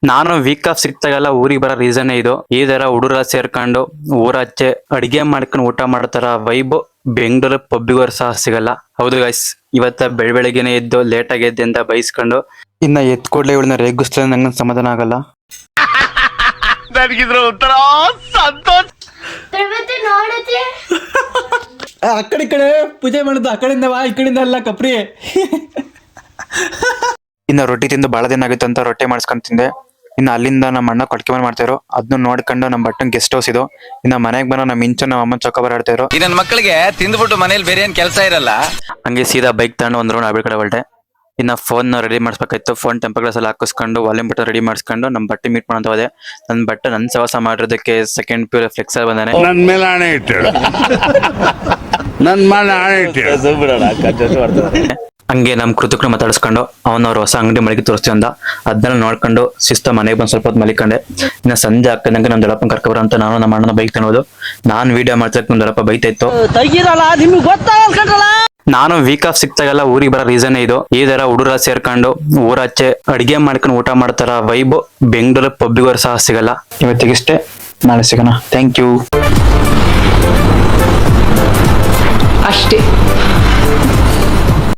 ನಾನು weak of ಸಿಕ್ತಾಗೆಲ್ಲ ಊರಿಗೆ ಬರೋ ರೀಸನ್ ಇದು. ಈ ತರ ಹುಡುಗರ ಸೇರ್ಕೊಂಡು ಊರಾಚೆ ಅಡಿಗೆ ಮಾಡ್ಕೊಂಡು ಊಟ ಮಾಡ್ತಾರ ವೈಬ್ ಬೆಂಗಳೂರು ಪಬ್ಬಿಗೂ ಸಹ ಸಿಗಲ್ಲ. ಹೌದು ಗೈಸ್, ಇವತ್ತ ಬೆಳಗ್ಗೆನೆ ಎದ್ದು ಲೇಟ್ ಆಗಿದ್ದೆ ಅಂತ ಬೈಸ್ಕೊಂಡು ಇನ್ನ ಎತ್ ಕೂಡ್ಲೆ ಇವಳನ್ನ ರೇಗಿಸ್ಲ ನಂಗೆ ಸಮಾಧಾನ ಆಗಲ್ಲ. ನನಗಿದ್ರ ಒಂಥರ ಸಂತೋಷ. ಆ ಕಡೆ ಪೂಜೆ ಮಾಡುದು ಆ ಕಡೆಯಿಂದ ಈ ಕಡೆಯಿಂದ ಅಲ್ಲ ಕಪ್ರಿ. ಇನ್ನ ರೊಟ್ಟಿ ತಿಂದು ಬಹಳ ದಿನ ಆಗಿತ್ತು ಅಂತ ರೊಟ್ಟಿ ಮಾಡಿಸ್ಕೊಂಡ್ ತಿಂದೆ. ಇನ್ನು ಅಲ್ಲಿಂದ ನಮ್ಮ ಅಣ್ಣ ಕೊಟ್ಕೆ ಮಾಡ್ತಾರೋ ಅದನ್ನ ನೋಡ್ಕೊಂಡು ನಮ್ಮ ಬಟ್ಟನ್ ಗೆಸ್ಟ್ ಹೌಸ್ ಇದು. ಇನ್ನ ಮನೆಗ್ ಬಂದು ನಮ್ಮ ಇಂಚು ನಮ್ಮ ಅಮ್ಮ ಚೊಕ್ಕ ಬರಾಡ್ತಾ ಇರೋ. ಈ ನನ್ನ ಮಕ್ಕಳಿಗೆ ತಿಂದ್ಬಿಟ್ಟು ಮನೇಲಿ ಬೇರೆ ಏನ್ ಕೆಲಸ ಇರಲ್ಲ. ಹಂಗೆ ಸೀದಾ ಬೈಕ್ ತಗೊಂಡು ಒಂದ್ ರೌಂಡ್ ಆಬಿಡ ಕಡೆ ಹೊರಟೆ. ಇನ್ನ ಫೋನ್ ರೆಡಿ ಮಾಡಿಸ್ಬೇಕಾಯ್ತು. ಫೋನ್ ಟೆಂಪರ್ ಗ್ಲಾಸ್ ಎಲ್ಲ ಹಾಕಿಸ್ಕೊಂಡು ವಾಲ್ಯೂಮ್ ಬಟನ್ ರೆಡಿ ಮಾಡಿಸ್ಕೊಂಡು ನಮ್ಮ ಬಟ್ಟೆ ಮೀಟ್ ಮಾಡಂತ ಹೋದೆ. ನನ್ನ ಬಟ್ಟೆ ನನ್ನ ಸವಾಸ ಮಾಡಿರೋದಕ್ಕೆ ಸೆಕೆಂಡ್ ಪ್ಯೂರ್ ಫ್ಲೆಕ್ಸ್ ಬಂದಾನೆ. ನನ್ ಮೇಲೆ ಆಣೆ ಇಟ್ಟು ನನ್ ಮೇಲೆ ಆಣೆ ಇಟ್ಟು ಹಂಗೆ ನಮ್ ಕೃತಕನ ಮಾತಾಡಿಸ್ಕೊಂಡು ಅವನವ್ರ ಹೊಸ ಅಂಗಡಿ ಮಳಿಗೆ ತೋರಿಸ್ತೀವಿ ಅಂದ. ಅದನ್ನೆಲ್ಲ ನೋಡ್ಕೊಂಡು ಶಿಸ್ತ ಮನೆಗೆ ಬಂದ್ ಸ್ವಲ್ಪ ಹೊತ್ತು ಮಲಿಕೊಂಡೆ. ಇನ್ನ ಸಂಜೆ ಆಗ್ತದಂಗೆ ನಮ್ ದೊಡ್ಡಪ್ಪನ ಕರ್ಕೊಬರ ಅಂತ ನಾನು ನಮ್ಮ ಅಣ್ಣನ ಬೈಕ್ ತನ್ನೋದು. ನಾನ್ ವಿಡಿಯೋ ಮಾಡ್ಸಕ್ ನಮ್ ದೊಡ್ಡಪ್ಪ ಬೈತಾ ಇತ್ತು. ನಾನು ವೀಕ್ ಆಫ್ ಸಿಕ್ತಾಗೆಲ್ಲ ಊರಿಗೆ ಬರೋ ರೀಸನ್ ಇದು. ಈ ತರ ಹುಡುಗರ ಸೇರ್ಕೊಂಡು ಊರಾಚೆ ಅಡಿಗೆ ಮಾಡ್ಕೊಂಡು ಊಟ ಮಾಡ್ತಾರ ವೈಬ್ ಬೆಂಗಳೂರು ಪಬ್ಬಿಗೂ ಸಹ ಸಿಗಲ್ಲ. ಇವತ್ತಿಗಿಷ್ಟೇ, ನಾಳೆ ಸಿಗೋಣ. Thank you. ಅಷ್ಟೇ.